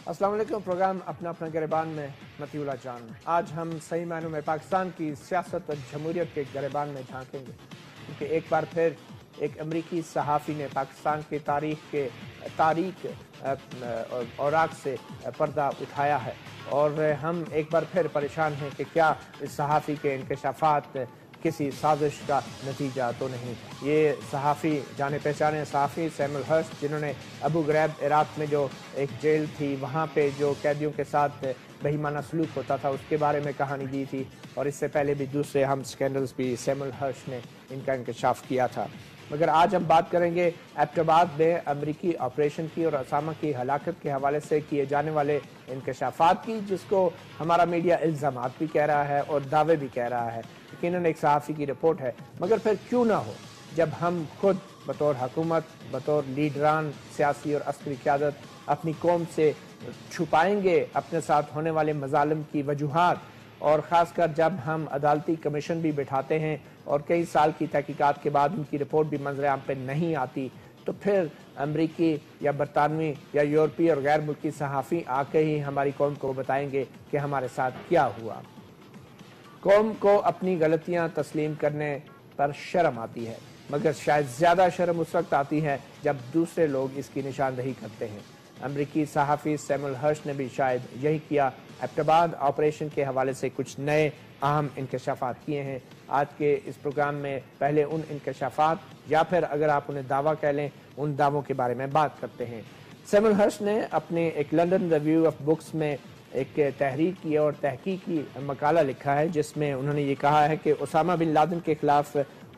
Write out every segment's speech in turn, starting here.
السلام علیکم. پروگرام اپنا اپنا گریبان میں مطیع اللہ جان. آج ہم صحیح معنوں میں پاکستان کی سیاست اور جمہوریت کے گریبان میں جھانکیں گے، کیونکہ ایک بار پھر ایک امریکی صحافی نے پاکستان کی تاریخ اوراق سے پردہ اٹھایا ہے، اور ہم ایک بار پھر پریشان ہیں کہ کیا اس صحافی کے انکشافات کسی سازش کا نتیجہ تو نہیں. یہ صحافی جانے پہچانے صحافی سیمول ہرسٹ، جنہوں نے ابو غریب عراق میں جو ایک جیل تھی وہاں پہ جو قیدیوں کے ساتھ بے ایمانہ سلوک ہوتا تھا اس کے بارے میں کہانی دی تھی، اور اس سے پہلے بھی دوسرے ہم سکینڈلز بھی سیمول ہرسٹ نے ان کا انکشاف کیا تھا. مگر آج ہم بات کریں گے ایبٹ آباد میں امریکی آپریشن کی اور اسامہ کی ہلاکت کے حوالے سے کیے جانے والے انکشافات کی، جس کو ہمارا میڈیا الزامات بھی کہہ رہا ہے اور دعوے بھی کہہ رہا ہے. یقیناً ایک صحافی کی رپورٹ ہے، مگر پھر کیوں نہ ہو جب ہم خود بطور حکومت، بطور لیڈران سیاسی اور عسکری قیادت اپنی قوم سے چھپائیں گے اپنے ساتھ ہونے والے مظالم کی وجوہات، اور خاص کر جب ہم عدالتی کمیشن بھی بٹھاتے ہیں اور کئی سال کی تحقیقات کے بعد ان کی رپورٹ بھی منظر عام پہ نہیں آتی، تو پھر امریکی یا برطانوی یا یورپی اور غیر ملکی صحافی آ کے ہی ہماری قوم کو بتائیں گے کہ ہمارے ساتھ کیا ہوا. قوم کو اپنی غلطیاں تسلیم کرنے پر شرم آتی ہے، مگر شاید زیادہ شرم اس وقت آتی ہے جب دوسرے لوگ اس کی نشاندہی کرتے ہیں. امریکی صحافی سیمول ہرسٹ نے بھی شاید یہی کیا. ایبٹ آباد آپریشن کے حوالے سے کچھ نئے اہم انکشافات کیے ہیں. آج کے اس پروگرام میں پہلے ان انکشافات یا پھر اگر آپ انہیں دعویٰ کہہ لیں ان دعووں کے بارے میں بات کرتے ہیں. سیمول ہرسٹ نے اپنے ایک لنڈن ریویو آف بکس میں ایک تحریر کی اور تحقیقی مقالہ لکھا ہے، جس میں انہوں نے یہ کہا ہے کہ اسامہ بن لادن کے خلاف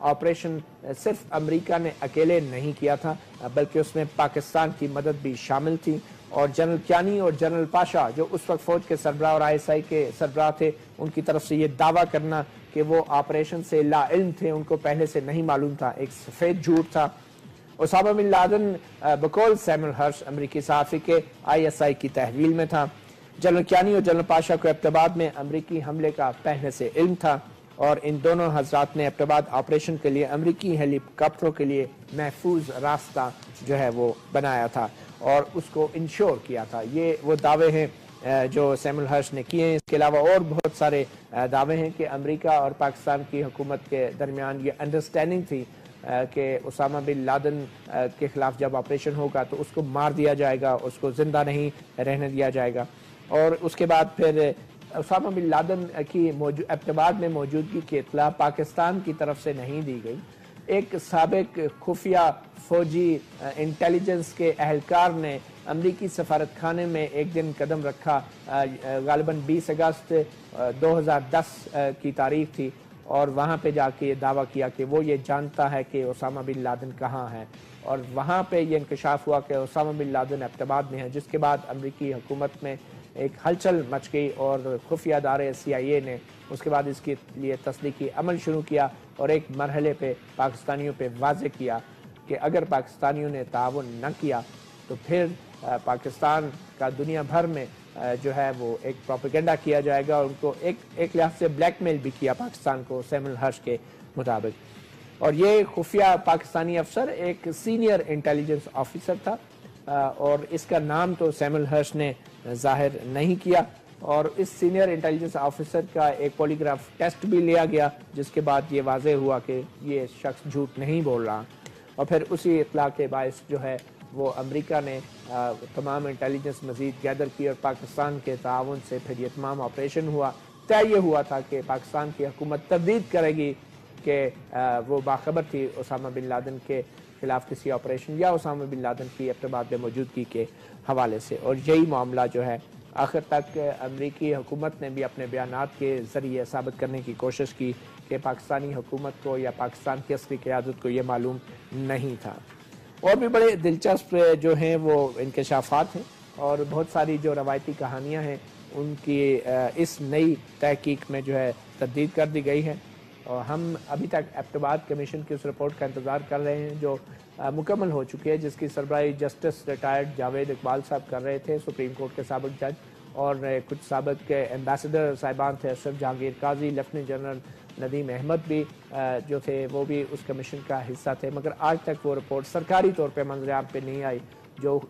آپریشن صرف امریکہ نے اکیلے نہیں کیا تھا، بلکہ اس میں پاکستان کی مدد بھی شامل تھی، اور جنرل کیانی اور جنرل پاشا جو اس وقت فوج کے سربراہ اور ISI کے سربراہ تھے، ان کی طرف سے یہ دعویٰ کرنا کہ وہ آپریشن سے لا علم تھے، ان کو پہلے سے نہیں معلوم تھا، ایک سفید جھوٹ تھا. اسامہ بن لادن بقول سیمول ہرسٹ امریکی صحافی کے ISI کی تحویل میں تھا. جنرل کیانی اور جنرل پاشا کو ایبٹ آباد میں امریکی حملے کا پہلے سے علم تھا، اور ان دونوں حضرات نے ایبٹ آباد آپریشن کے لیے امریکی ہیلی کاپٹروں کے لیے محفوظ راستہ جو ہے وہ بنایا تھا اور اس کو انشور کیا تھا. یہ وہ دعوے ہیں جو سیمول ہرسٹ نے کیے ہیں. اس کے علاوہ اور بہت سارے دعوے ہیں کہ امریکہ اور پاکستان کی حکومت کے درمیان یہ انڈرسٹینڈنگ تھی کہ اسامہ بن لادن کے خلاف جب آپریشن ہوگا تو اس کو مار دیا جائے گا، اس کو زندہ نہیں رہنے دیا جائے گا. اور اس کے بعد پھر اسامہ بن لادن کی ایبٹ آباد میں موجودگی کی اطلاع پاکستان کی طرف سے نہیں دی گئی. ایک سابق خفیہ فوجی انٹیلیجنس کے اہلکار نے امریکی سفارت خانے میں ایک دن قدم رکھا، غالباً 20 اگست 2010 کی تاریخ تھی، اور وہاں پہ جا کے یہ دعویٰ کیا کہ وہ یہ جانتا ہے کہ اسامہ بن لادن کہاں ہے، اور وہاں پہ یہ انکشاف ہوا کہ اسامہ بن لادن ایبٹ آباد میں ہے. جس کے بعد امریکی حکومت میں ایک ہلچل مچ گئی اور خفیہ ادارے CIA نے اس کے بعد اس کے لیے تصدیقی عمل شروع کیا، اور ایک مرحلے پہ پاکستانیوں پہ واضح کیا کہ اگر پاکستانیوں نے تعاون نہ کیا تو پھر پاکستان کا دنیا بھر میں جو ہے وہ ایک پروپیگنڈا کیا جائے گا، اور ان کو ایک لحاظ سے بلیک میل بھی کیا پاکستان کو سیمول ہرسٹ کے مطابق. اور یہ خفیہ پاکستانی افسر ایک سینئر انٹیلیجنس آفیسر تھا، اور اس کا نام تو سیمول ہرسٹ نے ظاہر نہیں کیا، اور اس سینئر انٹیلیجنس آفیسر کا ایک پولیگراف ٹیسٹ بھی لیا گیا، جس کے بعد یہ واضح ہوا کہ یہ شخص جھوٹ نہیں بول رہا. اور پھر اسی اطلاع کے باعث جو ہے وہ امریکہ نے تمام انٹیلیجنس مزید گیدر کی، اور پاکستان کے تعاون سے پھر یہ تمام آپریشن ہوا. طے یہ ہوا تھا کہ پاکستان کی حکومت تردید کرے گی کہ وہ باخبر تھی اسامہ بن لادن کے خلاف کسی آپریشن یا اسامہ بن لادن کی ایبٹ آباد میں موجودگی کے حوالے سے. اور یہی معاملہ جو ہے آخر تک امریکی حکومت نے بھی اپنے بیانات کے ذریعے ثابت کرنے کی کوشش کی کہ پاکستانی حکومت کو یا پاکستان کی عسکری قیادت کو یہ معلوم نہیں تھا. اور بھی بڑے دلچسپ جو ہیں وہ انکشافات ہیں، اور بہت ساری جو روایتی کہانیاں ہیں ان کی اس نئی تحقیق میں جو ہے تردید کر دی گئی ہے. اور ہم ابھی تک ایبٹ آباد کمیشن کی اس رپورٹ کا انتظار کر رہے ہیں جو مکمل ہو چکی ہے، جس کی سربراہی جسٹس ریٹائرڈ جاوید اقبال صاحب کر رہے تھے، سپریم کورٹ کے سابق جج، اور کچھ سابق ایمبیسڈر صاحبان تھے، اشرف جہانگیر قاضی، لیفٹیننٹ جنرل ندیم احمد بھی جو تھے وہ بھی اس کمیشن کا حصہ تھے. مگر آج تک وہ رپورٹ سرکاری طور پہ منظر عام پہ نہیں آئی. جو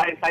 ISI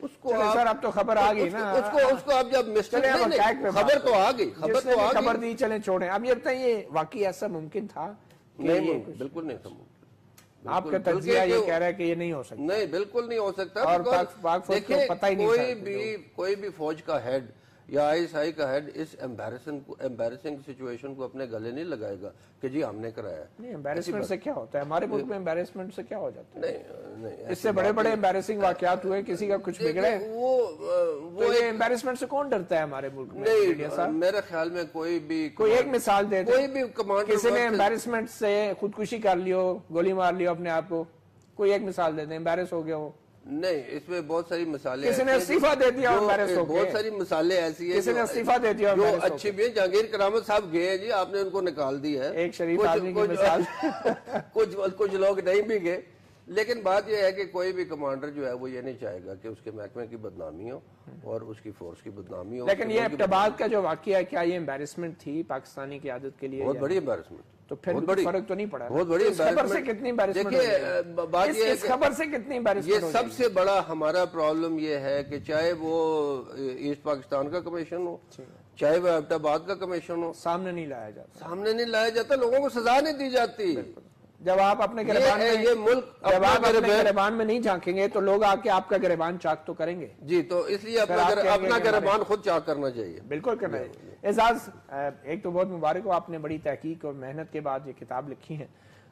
اس کو سر اب تو خبر آ گئی نا، اس کو اب جب خبر تو آ گئی، خبر دی، چلیں چھوڑیں. اب یہ بتائیں یہ واقعی ایسا ممکن تھا؟ نہیں، بالکل نہیں تھا ممکن. آپ کا تجزیہ یہ کہہ رہا ہے کہ یہ نہیں ہو سکتا؟ نہیں، بالکل نہیں ہو سکتا. اور پاک فوج کو پتہ ہی نہیں، کوئی بھی فوج کا ہیڈ یا آئی ایس آئی کا ہیڈ اس امبیرسنگ سچویشن کو اپنے گلے نہیں لگائے گا کہ جی ہم نے کرایا. نہیں، امبیرسمنٹ سے کیا ہوتا ہے ہمارے ملک میں؟ امبیرسمنٹ سے کیا ہو جاتا ہے؟ نہیں، اس سے بڑے بڑے امبیرسنگ واقعات ہوئے، کسی کا کچھ بگڑے، وہ امبیرسمنٹ سے کون ڈرتا ہے ہمارے ملک میں؟ نہیں، میرے خیال میں کوئی ایک مثال دے دیں، کوئی بھی کمانڈر کسی نے امبیرسمنٹ سے خودکشی کر لیو، گولی مار لیو اپنے آپ کو، کوئی ایک مثال دے دیں امبیرس ہو گیا ہو. نہیں، اس میں بہت ساری مثالیں، کسی نے استعفیٰ دے دیا، بہت ساری مثالیں ایسی ہیں کسی نے استعفیٰ دے دیا جو اچھی بھی ہیں. جہانگیر کرامت صاحب گئے ہیں جی، آپ نے ان کو نکال دی ہے. ایک شریف آدمی کی مثال. کچھ لوگ نہیں بھی گئے. لیکن بات یہ ہے کہ کوئی بھی کمانڈر جو ہے وہ یہ نہیں چاہے گا کہ اس کے محکمے کی بدنامی ہو اور اس کی فورس کی بدنامی ہو. لیکن یہ ابتباد کا جو واقعہ ہے، کیا یہ امبیرسمنٹ تھی پاکستانی قیادت کے لیے؟ بہت بڑی امبیرسمنٹ. تو پھر فرق تو نہیں پڑا. بہت بڑی خبر سے کتنی امبیرسمنٹ؟ دیکھیے بات یہ ہے، خبر سے کتنی امبیرسمنٹ؟ یہ سب سے بڑا ہمارا پرابلم یہ ہے کہ چاہے وہ ایسٹ پاکستان کا کمیشن ہو، چاہے وہ ایبٹ آباد کا کمیشن ہو، سامنے نہیں لایا جاتا. سامنے نہیں لایا جاتا، لوگوں کو سزا نہیں دی جاتی. جب آپ اپنے گریبان میں نہیں جھانکیں گے تو لوگ آ کے آپ کا گریبان چاک تو کریں گے. جی، تو اس لیے اپنا گریبان خود چاک کرنا چاہیے. بالکل کرنا چاہیے. اعزاز، ایک تو بہت مبارک ہو، آپ نے بڑی تحقیق اور محنت کے بعد یہ کتاب لکھی ہے،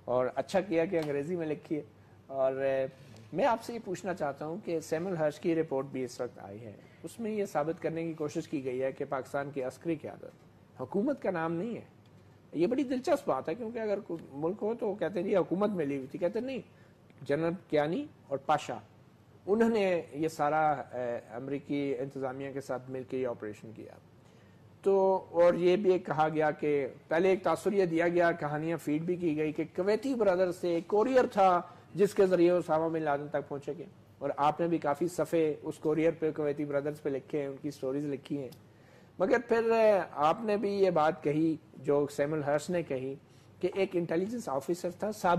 اور اچھا کیا کہ انگریزی میں لکھی ہے. اور میں آپ سے یہ پوچھنا چاہتا ہوں کہ سیموئل ہرش کی رپورٹ بھی اس وقت آئی ہے، اس میں یہ ثابت کرنے کی کوشش کی گئی ہے کہ پاکستان کی عسکری قیادت حکومت کا نام نہیں ہے. یہ بڑی دلچسپ بات ہے، کیونکہ اگر ملک ہو تو کہتے ہیں یہ حکومت ملی ہوئی تھی. کہتے ہیں نہیں، جنرل کیانی اور پاشا انہوں نے یہ سارا امریکی انتظامیہ کے ساتھ مل کے یہ آپریشن کیا. تو اور یہ بھی ایک کہا گیا کہ پہلے ایک تاثر یہ دیا گیا، کہانیاں فیڈ بھی کی گئی کہ کویتی برادر سے کوریئر تھا جس کے ذریعے اسامہ بن لادن تک پہنچے گئے. اور آپ نے بھی کافی صفحے اس کوریئر پہ کویتی برادرز پہ لکھے ہیں، ان کی سٹوریز لکھی ہیں. مگر پھر آپ نے بھی یہ بات کہی جو سیموئل ہرش نے کہی کہ ایک انٹیلیجنس آفیسر تھا،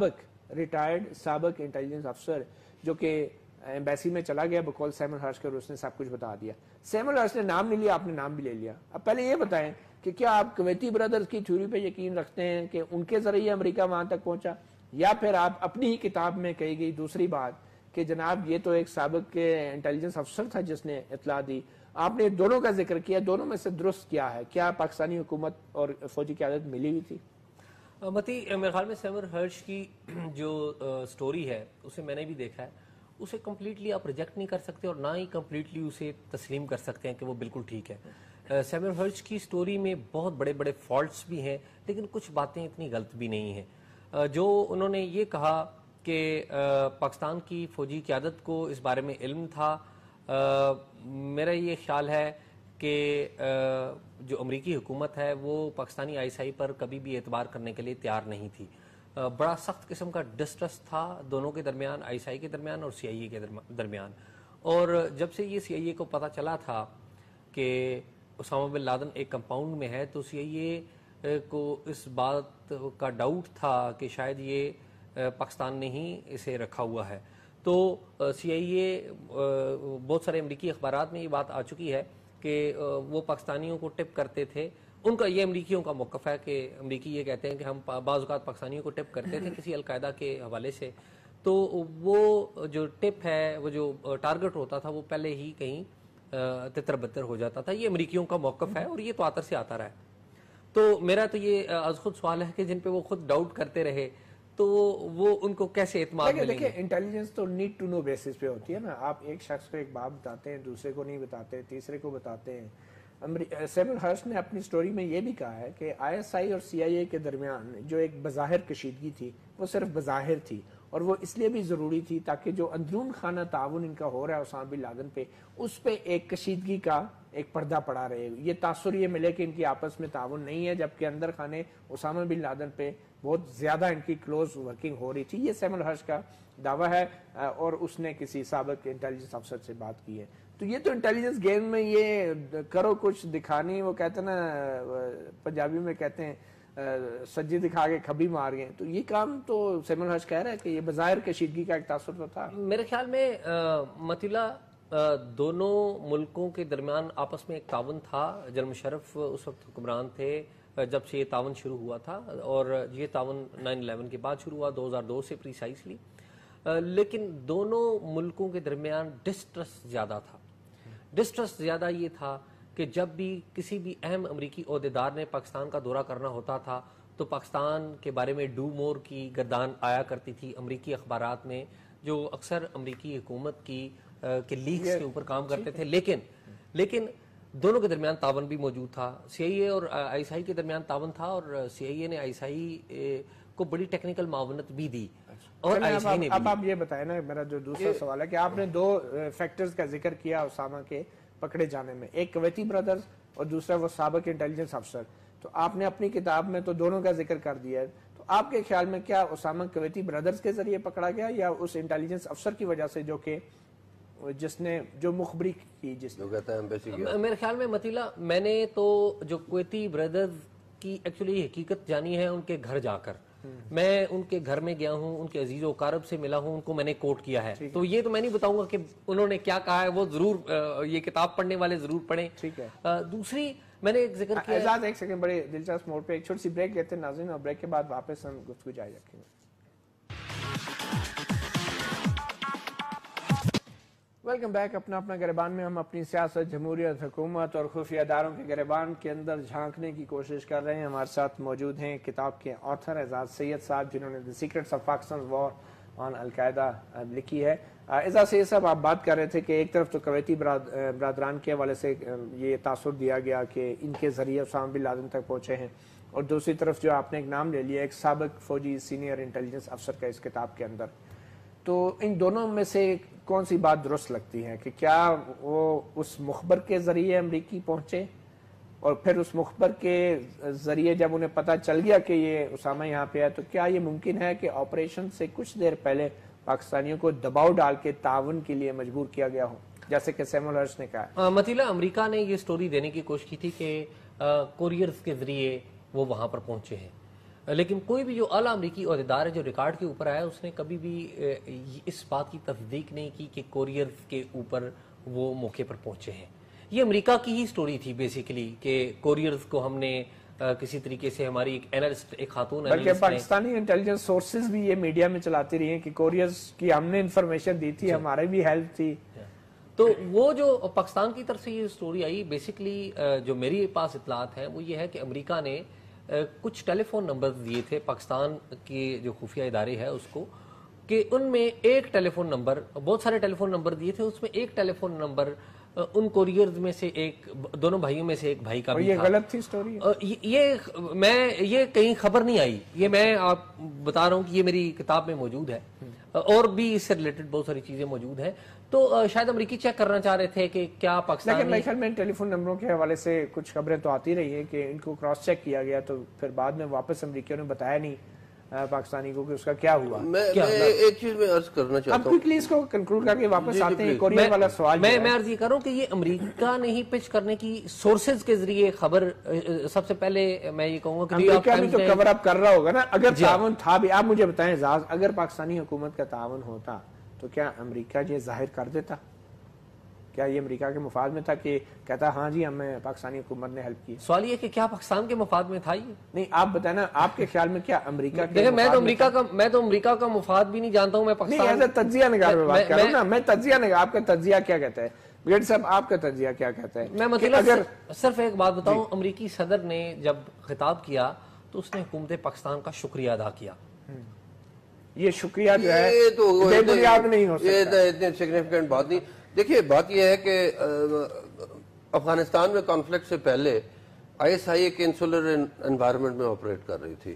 ریٹائرڈ سابق انٹیلیجنس افسر، جو کہ ایمبیسی میں چلا گیا بقول سیموئل ہرش کے، اور اس نے سب کچھ بتا دیا. سیموئل ہرش نے نام نہیں لیا، آپ نے نام بھی لے لیا. اب پہلے یہ بتائیں کہ کیا آپ کویتی برادرز کی تھیوری پہ یقین رکھتے ہیں کہ ان کے ذریعے امریکہ وہاں تک پہنچا، یا پھر آپ اپنی ہی کتاب میں کہی گئی دوسری بات کہ جناب یہ تو ایک سابق انٹیلیجنس افسر تھا جس نے اطلاع دی؟ آپ نے دونوں کا ذکر کیا، دونوں میں سے درست کیا ہے؟ کیا پاکستانی حکومت اور فوجی قیادت ملی ہوئی تھی؟ متی، میرے خیال میں سیموئل ہرش کی جو سٹوری ہے اسے میں نے بھی دیکھا ہے، اسے کمپلیٹلی آپ ریجیکٹ نہیں کر سکتے اور نہ ہی کمپلیٹلی اسے تسلیم کر سکتے ہیں کہ وہ بالکل ٹھیک ہے. سیموئل ہرش کی سٹوری میں بہت بڑے بڑے فالٹس بھی ہیں، لیکن کچھ باتیں اتنی غلط بھی نہیں ہیں. جو انہوں نے یہ کہا کہ پاکستان کی فوجی قیادت کو اس بارے میں علم تھا، میرا یہ خیال ہے کہ جو امریکی حکومت ہے وہ پاکستانی آئی ایس آئی پر کبھی بھی اعتبار کرنے کے لیے تیار نہیں تھی. بڑا سخت قسم کا ڈسٹرسٹ تھا دونوں کے درمیان، آئی ایس آئی کے درمیان اور سی آئی اے کے درمیان. اور جب سے یہ سی آئی اے کو پتہ چلا تھا کہ اسامہ بن لادن ایک کمپاؤنڈ میں ہے، تو سی آئی اے کو اس بات کا ڈاؤٹ تھا کہ شاید یہ پاکستان نے ہی اسے رکھا ہوا ہے. تو سی آئی اے، بہت سارے امریکی اخبارات میں یہ بات آ چکی ہے کہ وہ پاکستانیوں کو ٹپ کرتے تھے. ان کا یہ امریکیوں کا موقف ہے کہ امریکی یہ کہتے ہیں کہ ہم بعض اوقات پاکستانیوں کو ٹپ کرتے تھے کسی القاعدہ کے حوالے سے. تو وہ جو ٹپ ہے، وہ جو ٹارگٹ ہوتا تھا، وہ پہلے ہی کہیں تتر بتر ہو جاتا تھا. یہ امریکیوں کا موقف ہے اور یہ تو آتر سے آتا رہا ہے. تو میرا تو یہ از خود سوال ہے کہ جن پہ وہ خود ڈاؤٹ کرتے رہے تو وہ ان کو کیسے اعتماد ملیں گے؟ دیکھیں، انٹیلیجنس تو نیڈ ٹو نو بیسس پہ ہوتی ہے نا. آپ ایک شخص کو ایک بات بتاتے ہیں، دوسرے کو نہیں بتاتے، تیسرے کو بتاتے ہیں. سیموئل ہرش نے اپنی سٹوری میں یہ بھی کہا ہے کہ آئی ایس آئی اور سی آئی اے کے درمیان جو ایک بظاہر کشیدگی تھی وہ صرف بظاہر تھی، اور وہ اس لیے بھی ضروری تھی تاکہ جو اندرون خانہ تعاون ان کا ہو رہا ہے اسامہ بن لادن پہ، اس پہ ایک کشیدگی کا ایک پردہ پڑا رہے. یہ تاثر یہ ملے کہ ان کی آپس میں تعاون نہیں ہے، جبکہ اندر خانے اسامہ بن لادن پہ بہت زیادہ ان کی کلوز ورکنگ ہو رہی تھی. یہ سیموئل ہرش کا دعویٰ ہے، اور اس نے کسی سابق انٹیلیجنس افسر سے بات کی ہے. تو یہ تو انٹیلیجنس گیم میں یہ کرو کچھ دکھانی، وہ کہتے ہیں نا پنجابی میں کہتے ہیں سجی دکھا کے کھبی مار گئے. تو یہ کام تو سیموئل ہرش کہہ رہا ہے کہ یہ بظاہر کشیدگی کا ایک تاثر تو تھا. میرے خیال میں متی اللہ دونوں ملکوں کے درمیان آپس میں ایک تعاون تھا. جنرل مشرف اس وقت حکمران تھے جب سے یہ تعاون شروع ہوا تھا, اور یہ تعاون 9/11 کے بعد شروع ہوا 2002 سے پریسائسلی. لیکن دونوں ملکوں کے درمیان ڈسٹرسٹ زیادہ تھا. ڈسٹرسٹ زیادہ یہ تھا کہ جب بھی کسی بھی اہم امریکی عہدیدار نے پاکستان کا دورہ کرنا ہوتا تھا تو پاکستان کے بارے میں ڈو مور کی گردان آیا کرتی تھی امریکی اخبارات میں, جو اکثر امریکی حکومت کی کے لیکس کے اوپر کام کرتے تھے. لیکن دونوں کے درمیان تعاون بھی موجود تھا. سی آئی اے اور آئی ایس آئی کے درمیان تعاون تھا, اور سی آئی اے نے آئی ایس آئی کو بڑی ٹیکنیکل معاونت بھی دی. اور اب آپ یہ بتائیں نا, میرا جو دوسرا سوال ہے کہ آپ نے 2 فیکٹرز کا ذکر کیا اسامہ کے پکڑے جانے میں, ایک کویتی بردرز اور دوسرا وہ سابق انٹیلیجنس افسر. تو آپ نے اپنی کتاب میں تو دونوں کا ذکر کر دیا ہے. تو آپ کے خیال میں کیا اسامہ کویتی بردرز کے ذریعے پکڑا گیا یا اس انٹیلیجنس افسر کی وجہ سے جس نے جو مخبری کی, جس جو کہتا ہے میرے خیال میں مطیلا, میں نے تو جو کویتی بردرز کی ایکچولی حقیقت جانی ہے ان کے گھر جا کر. میں ان کے گھر میں گیا ہوں, ان کے عزیز و اقارب سے ملا ہوں, ان کو میں نے کوٹ کیا ہے. تو یہ تو میں نہیں بتاؤں گا کہ انہوں نے کیا کہا ہے, وہ ضرور یہ کتاب پڑھنے والے ضرور پڑھیں. ٹھیک ہے. دوسری میں نے ایک ذکر کیا ہے, ایک سیکنڈ, بڑے دلچسپ موڑ پہ ایک چھوٹی سی بریک لیتے ہیں ناظرین, اور بریک کے بعد واپس ہم گفتگو جاری رکھیں گے. Welcome back. اپنا گریبان میں ہم اپنی سیاست, جمہوریت, حکومت اور خفیہ اداروں کے گریبان کے اندر جھانکنے کی کوشش کر رہے ہیں. ہمارے ساتھ موجود ہیں کتاب کے آتھر اعزاز سید صاحب, جنہوں نے دی secrets of Pakistan war on القاعدہ لکھی ہے. اعزاز سید صاحب, آپ بات کر رہے تھے کہ ایک طرف تو کویتی برادران کے حوالے سے یہ تاثر دیا گیا کہ ان کے ذریعے اسامہ بن لادن تک پہنچے ہیں, اور دوسری طرف جو آپ نے ایک نام لے لیا ایک سابق فوجی سینئر انٹیلیجنس افسر کا اس کتاب کے اندر. تو ان دونوں میں سے کون سی بات درست لگتی ہے کہ کیا وہ اس مخبر کے ذریعے امریکی پہنچے, اور پھر اس مخبر کے ذریعے جب انہیں پتہ چل گیا کہ یہ اسامہ یہاں پہ ہے, تو کیا یہ ممکن ہے کہ آپریشن سے کچھ دیر پہلے پاکستانیوں کو دباؤ ڈال کے تعاون کے لیے مجبور کیا گیا ہو, جیسے کہ سیمول ہرش نے کہا؟ مطیلا, امریکہ نے یہ سٹوری دینے کی کوشش کی تھی کہ کوریئرز کے ذریعے وہ وہاں پر پہنچے ہیں, لیکن کوئی بھی جو اعلیٰ امریکی عہدیدار ہے جو ریکارڈ کے اوپر آیا, اس نے کبھی بھی اس بات کی تصدیق نہیں کی کہ کوریئرز کے اوپر وہ موقع پر پہنچے ہیں. یہ امریکہ کی ہی سٹوری تھی بیسیکلی کہ کوریئرز کو ہم نے کسی طریقے سے, ہماری ایک اینالسٹ, ایک خاتون بلکہ پاکستانی انٹیلیجنس سورسز بھی یہ میڈیا میں چلاتی رہی ہیں کہ کوریئرز کی ہم نے انفارمیشن دی تھی, ہمارے بھی ہیلپ تھی. تو وہ جو پاکستان کی طرف سے یہ سٹوری آئی, بیسیکلی جو میری پاس اطلاعات ہیں وہ یہ ہے کہ امریکہ نے کچھ ٹیلی فون نمبر دیے تھے پاکستان کے جو خفیہ ادارے ہے اس کو, کہ ان میں ایک ٹیلی فون نمبر, بہت سارے ٹیلی فون نمبر دیے تھے, اس میں ایک ٹیلی فون نمبر ان کوریئرز میں سے ایک, دونوں بھائیوں میں سے ایک بھائی کا بھی تھا. یہ غلط تھی سٹوری, یہ کہیں خبر نہیں آئی, یہ میں آپ بتا رہا ہوں کہ یہ میری کتاب میں موجود ہے, اور بھی اس سے ریلیٹڈ بہت ساری چیزیں موجود ہیں. تو شاید امریکی چیک کرنا چاہ رہے تھے کہ کیا پاکستان, لیکن میرے خیال میں ٹیلی فون نمبروں کے حوالے سے کچھ خبریں تو آتی رہی ہیں کہ ان کو کراس چیک کیا گیا, تو پھر بعد میں واپس امریکیوں نے بتایا نہیں پاکستانی کو کہ اس کا کیا ہوا. میں ایک چیز میں عرض کرنا چاہتا ہوں, اب کوئکلی اس کو کنکلوڈ کر کے واپس آتے ہیں. کوریئر والا سوال میں عرض یہ کروں کہ یہ امریکہ نے ہی پچ کرنے کی سورسز کے ذریعے خبر, سب سے پہلے میں یہ کہوں گا کہ امریکہ بھی تو کور اپ کر رہا ہوگا نا. اگر تعاون تھا بھی, آپ مجھے بتائیں اعزاز, اگر پاکستانی حکومت کا تعاون ہوتا تو کیا امریکہ یہ ظاہر کر دیتا؟ کیا یہ امریکہ کے مفاد میں تھا کہ کہتا ہاں جی ہمیں پاکستانی حکومت نے ہیلپ کی؟ سوال یہ کہ کیا پاکستان کے مفاد میں تھا یہ؟ نہیں, آپ بتائیں نا, آپ کے خیال میں کیا امریکہ کے, دیکھیں میں تو امریکہ کا مفاد بھی نہیں جانتا ہوں, میں پاکستان نہیں, تجزیہ نگار میں بات کر رہا ہوں نا, میں تجزیہ نگار. آپ کا تجزیہ کیا کہتا ہے بریڈ صاحب, آپ کا تجزیہ کیا کہتا ہے؟ میں مطلب صرف ایک بات بتاؤں, امریکی صدر نے جب خطاب کیا تو اس نے حکومت پاکستان کا شکریہ ادا کیا. یہ شکریہ جو ہے بے بنیاد نہیں ہو سکتا, یہ اتنی سگنیفیکنٹ بات نہیں. دیکھیے بات یہ ہے کہ افغانستان میں کانفلکٹ سے پہلے آئی ایس آئی ایک انسولر انوائرمنٹ میں آپریٹ کر رہی تھی,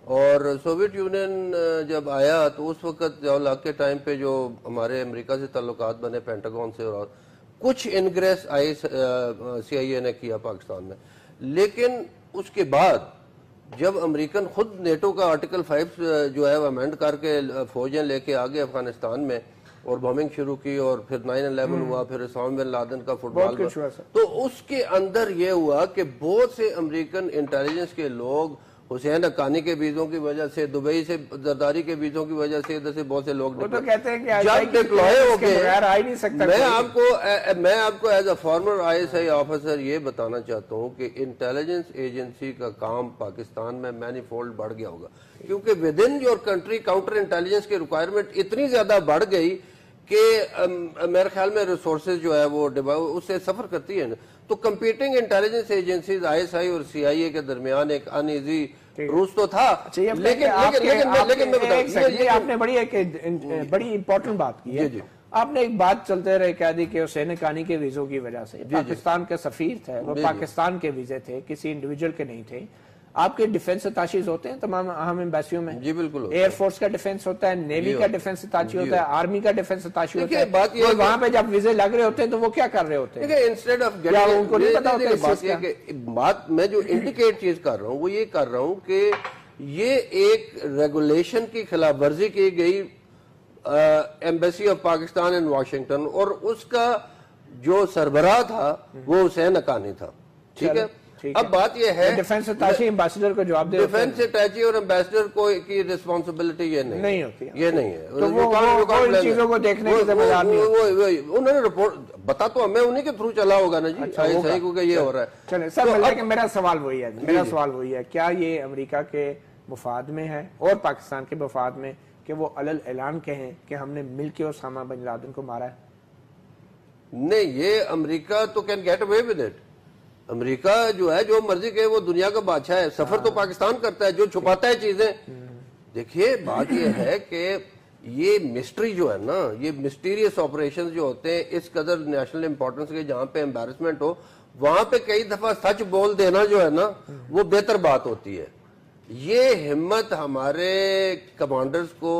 اور سوویت یونین جب آیا تو اس وقت لاگ کے ٹائم پہ جو ہمارے امریکہ سے تعلقات بنے پینٹاگون سے, اور کچھ انگریس سی آئی اے نے کیا پاکستان میں. لیکن اس کے بعد جب امریکن خود نیٹو کا آرٹیکل 5 جو ہے وہ امینڈ کر کے فوجیں لے کے آگے افغانستان میں اور بومنگ شروع کی, اور پھر 9/11 ہوا, پھر اسامہ بن لادن کا فٹ بال ہوا, تو اس کے اندر یہ ہوا کہ بہت سے امریکن انٹیلیجنس کے لوگ حسین حقانی کے ویزوں کی وجہ سے، دبئی سے زرداری کے ویزوں کی وجہ سے ادھر سے بہت سے لوگ وہ تو کہتے ہیں کہ جب ڈپلوائے ہو گئے. آ ہی نہیں سکتا. میں آپ کو as a former ISI officer یہ بتانا چاہتا ہوں کہ انٹیلیجنس ایجنسی کا کام پاکستان میں مینی فولڈ بڑھ گیا ہوگا، کیونکہ with in your country counter intelligence کی ریکوائرمنٹ اتنی زیادہ بڑھ گئی کہ میرے خیال میں ریسورسز جو ہے وہ اس سے سفر کرتی ہے نا. تو کمپیٹنگ انٹیلیجنس ایجنسیز ISI اور CIA کے درمیان ایک ان ایزی روز تو تھا. لیکن آپ نے بڑی امپورٹنٹ بات کی ہے. آپ نے ایک بات چلتے رہے کہہ دی کہ حسین حقانی کے ویزوں کی وجہ سے پاکستان کے سفیر تھے، وہ پاکستان کے ویزے تھے، کسی انڈیویجول کے نہیں تھے. آپ کے ڈیفنس اتاشیز ہوتے ہیں تمام اہم ایمبیسیوں میں. جی بالکل. ایئر فورس کا ڈیفنس ہوتا ہے، نیوی کا ڈیفنس اتاشی ہوتا ہے، آرمی کا ڈیفنس اتاشی ہوتا ہے. وہاں پہ جب ویزے لگ رہے ہوتے ہیں تو وہ کیا کر رہے ہوتے ہیں؟ انسٹیڈ آف ان کو نہیں پتا ہوتا. بات میں جو انڈیکیٹ چیز کر رہا ہوں وہ یہ کر رہا ہوں کہ یہ ایک ریگولیشن کی خلاف ورزی کی گئی embassy of Pakistan in Washington, اور اس کا جو سربراہ تھا وہ حسین حقانی تھا. ٹھیک ہے. اب بات یہ ہے ڈیفنس اتاشی ایمبیسڈر کو جواب دے، ڈیفنس اتاشی اور ایمبیسڈر کو کی ریسپانسبلٹی یہ نہیں ہوتی، یہ نہیں ہے. ان چیزوں کو دیکھنے کی ذمہ دار نہیں ہے. انہوں نے رپورٹ بتا تو ہمیں انہی کے تھرو چلا ہوگا نا جی. صحیح کو کہ یہ ہو رہا ہے. چلیں سر، میرا سوال وہی ہے کیا یہ امریکہ کے مفاد میں ہے اور پاکستان کے مفاد میں کہ وہ علل اعلان کہیں کہ ہم نے مل کے اسامہ بن لادن کو مارا ہے؟ نہیں، یہ امریکہ تو can get away with it. America جو ہے جو مرضی کہ وہ دنیا کا بادشاہ ہے. سفر تو پاکستان کرتا ہے، جو چھپاتا ہے چیزیں. دیکھیے بات یہ ہے کہ یہ مسٹری جو ہے نا، یہ مسٹیریس آپریشن جو ہوتے ہیں اس قدر نیشنل امپورٹنس کے، جہاں پہ امبیرسمنٹ ہو وہاں پہ کئی دفعہ سچ بول دینا جو ہے نا وہ بہتر بات ہوتی ہے. یہ ہمت ہمارے کمانڈرز کو،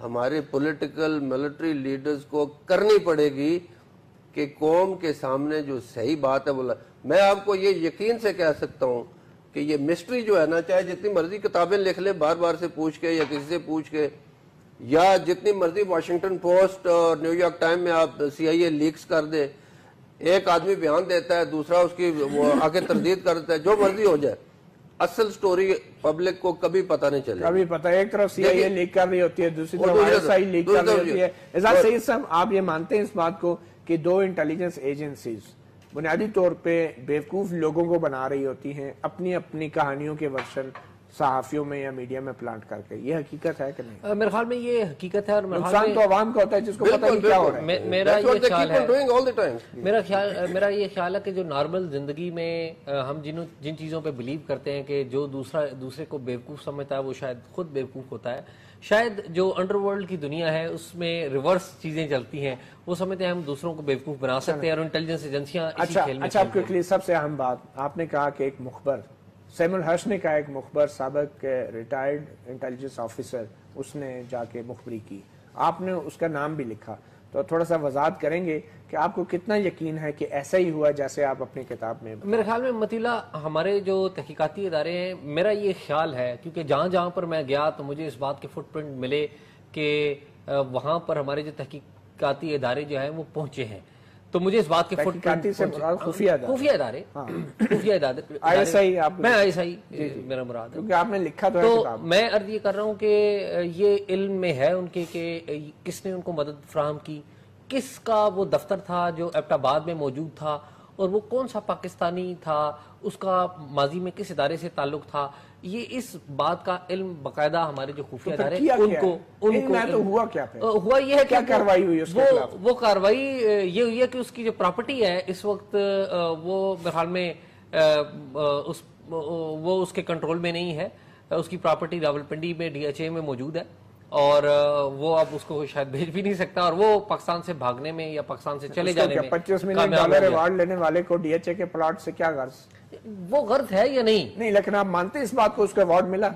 ہمارے پولیٹیکل ملٹری لیڈرز کو کرنی پڑے گی کہ قوم کے سامنے جو صحیح بات ہے بولا. میں آپ کو یہ یقین سے کہہ سکتا ہوں کہ یہ مسٹری جو ہے نا، چاہے جتنی مرضی کتابیں لکھ لیں بار بار سے پوچھ کے یا کسی سے پوچھ کے، یا جتنی مرضی واشنگٹن پوسٹ اور نیو یارک ٹائم میں آپ CIA لیکس کر دے، ایک آدمی بیان دیتا ہے، دوسرا اس کی وہ آگے تردید کر دیتا ہے، جو مرضی ہو جائے، اصل سٹوری پبلک کو کبھی پتہ نہیں چلے. کبھی پتہ ایک طرف CIA لیک کر رہی ہوتی ہے، دوسری طرف ISI لیک کر رہی ہوتی ہے. اعزاز سعید صاحب، آپ یہ مانتے ہیں اس بات کو کہ دو انٹیلیجنس ایجنسیز بنیادی طور پہ بیوقوف لوگوں کو بنا رہی ہوتی ہیں اپنی اپنی کہانیوں کے ورژن صحافیوں میں یا میڈیا میں پلانٹ کر کے؟ یہ حقیقت ہے کہ نہیں؟ میرے خیال میں یہ حقیقت ہے، اور نقصان تو عوام کا ہوتا ہے جس کو پتہ نہیں کیا ہو رہا ہے. میرا یہ خیال ہے کہ جو نارمل زندگی میں ہم جن چیزوں پہ بلیو کرتے ہیں کہ جو دوسرے کو بیوقوف سمجھتا ہے وہ شاید خود بیوقوف ہوتا ہے. شاید جو انڈر ورلڈ کی دنیا ہے اس میں ریورس چیزیں چلتی ہیں، وہ سمجھتے ہیں ہم دوسروں کو بیوقوف بنا سکتے ہیں، اور انٹیلیجنس ایجنسیاں اسی کھیل میں. اچھا، کوئکلی سب سے اہم بات آپ نے کہا کہ ایک مخبر سیمول ہرش نے کہا، ایک مخبر سابق ریٹائرڈ انٹیلیجنس آفیسر، اس نے جا کے مخبری کی، آپ نے اس کا نام بھی لکھا. تو تھوڑا سا وضاحت کریں گے کہ آپ کو کتنا یقین ہے کہ ایسا ہی ہوا جیسے آپ اپنی کتاب میں؟ میرے خیال میں مطیلا، ہمارے جو تحقیقاتی ادارے ہیں، میرا یہ خیال ہے کیونکہ جہاں جہاں پر میں گیا تو مجھے اس بات کے فٹ پرنٹ ملے کہ وہاں پر ہمارے جو تحقیقاتی ادارے جو ہیں وہ پہنچے ہیں. تو مجھے اس بات کے فٹ پرنٹ خفیہ ادارے میں ISI میرا مراد ہے، کیونکہ آپ نے لکھا تو میں عرض یہ کر رہا ہوں کہ یہ علم میں ہے ان کے کہ کس نے ان کو مدد فراہم کی، کس کا وہ دفتر تھا جو ایبٹ آباد میں موجود تھا، اور وہ کون سا پاکستانی تھا، اس کا ماضی میں کس ادارے سے تعلق تھا. یہ اس بات کا علم باقاعدہ ہمارے جو خفیہ ادارے ہوا یہ ہے کہ کارروائی ہوئی وہ کارروائی یہ ہوئی ہے کہ اس کی جو پراپرٹی ہے اس وقت وہ میرے خیال میں وہ اس کے کنٹرول میں نہیں ہے. اس کی پراپرٹی راولپنڈی میں DHA میں موجود ہے، اور وہ اب اس کو شاید بھیج بھی نہیں سکتا، اور وہ پاکستان سے بھاگنے میں یا پاکستان سے چلے جانے میں. $25 ملین ایوارڈ لینے والے کو DHA کے پلاٹ سے کیا غرض؟ وہ غرض ہے یا نہیں، لیکن آپ مانتے اس بات کو اس کو ایوارڈ ملا؟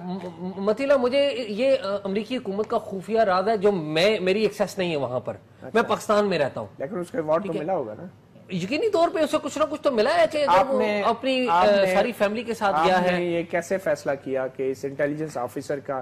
مطیلا، مجھے یہ امریکی حکومت کا خفیہ راز ہے جو میری ایکسیس نہیں ہے وہاں پر. میں پاکستان میں رہتا ہوں، لیکن اس کو ایوارڈ تو ملا ہوگا نا؟ یقینی طور پہ اسے کچھ نہ کچھ تو ملا ہے کہ اپنی ساری فیملی کے ساتھ گیا ہے. یہ کیسے فیصلہ کیا کہ اس انٹیلیجنس آفیسر کا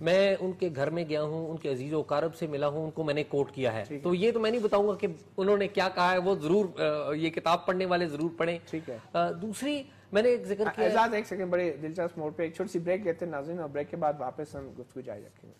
میں ان کے گھر میں گیا ہوں، ان کے عزیز و اقارب سے ملا ہوں، ان کو میں نے کوٹ کیا ہے. تو یہ تو میں نہیں بتاؤں گا کہ انہوں نے کیا کہا ہے، وہ ضرور یہ کتاب پڑھنے والے ضرور پڑھیں. ٹھیک ہے. دوسری میں نے ایک ذکر کیا اعزاز، ایک سیکنڈ، بڑے دلچسپ موڑ پہ ایک چھوٹی سی بریک لیتے ہیں ناظرین، اور بریک کے بعد واپس ہم گفتگو جاری رکھیں گے.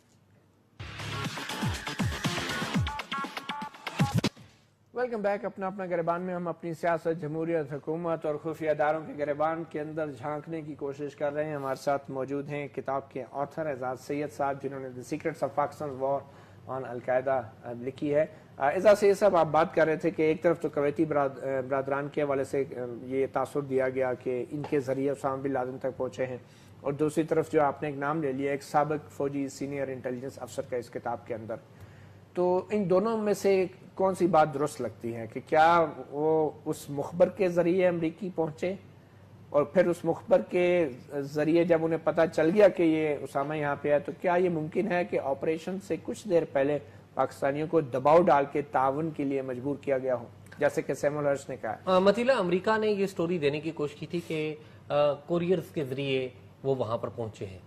Welcome back. اپنا گریبان میں ہم اپنی سیاست، جمہوریت، حکومت اور خفیہ اداروں کے گریبان کے اندر جھانکنے کی کوشش کر رہے ہیں. ہمارے ساتھ موجود ہیں کتاب کے آتھر اعزاز سید صاحب، جنہوں نے دی secrets of Pakistan war on القاعدہ لکھی ہے. اعزاز سید صاحب، آپ بات کر رہے تھے کہ ایک طرف تو کویتی برادران کے حوالے سے یہ تاثر دیا گیا کہ ان کے ذریعے اسامہ بن لادن تک پہنچے ہیں، اور دوسری طرف جو آپ نے ایک نام لے لیا ایک سابق فوجی سینئر انٹیلیجنس افسر کا اس کتاب کے اندر. تو ان دونوں میں سے کون سی بات درست لگتی ہے کہ کیا وہ اس مخبر کے ذریعے امریکی پہنچے، اور پھر اس مخبر کے ذریعے جب انہیں پتہ چل گیا کہ یہ اسامہ یہاں پہ ہے، تو کیا یہ ممکن ہے کہ آپریشن سے کچھ دیر پہلے پاکستانیوں کو دباؤ ڈال کے تعاون کے لیے مجبور کیا گیا ہو، جیسے کہ سیمول ہرش نے کہا؟ مطلب امریکہ نے یہ سٹوری دینے کی کوشش کی تھی کہ کوریئرز کے ذریعے وہ وہاں پر پہنچے ہیں،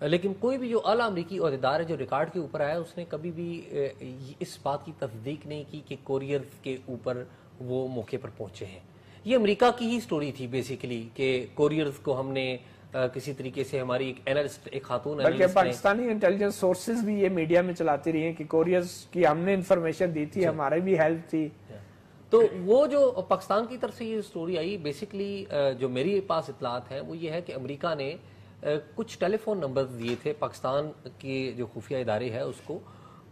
لیکن کوئی بھی جو اعلیٰ امریکی عہدیدار ہے جو ریکارڈ کے اوپر آیا، اس نے کبھی بھی اس بات کی تصدیق نہیں کی کہ کوریئرز کے اوپر وہ موقع پر پہنچے ہیں. یہ امریکہ کی ہی سٹوری تھی بیسیکلی کہ کوریئرز کو ہم نے کسی طریقے سے ہماری ایک اینالسٹ، ایک خاتون بلکہ پاکستانی انٹیلیجنس سورسز بھی یہ میڈیا میں چلاتی رہی ہیں کہ کوریئرز کی ہم نے انفارمیشن دی تھی، ہمارے بھی ہیلپ تھی. تو وہ جو پاکستان کی طرف سے یہ سٹوری آئی، بیسیکلی جو میری پاس اطلاعات ہیں وہ یہ ہے کہ امریکہ نے کچھ ٹیلی فون نمبر دیے تھے پاکستان کے جو خفیہ ادارے ہے اس کو،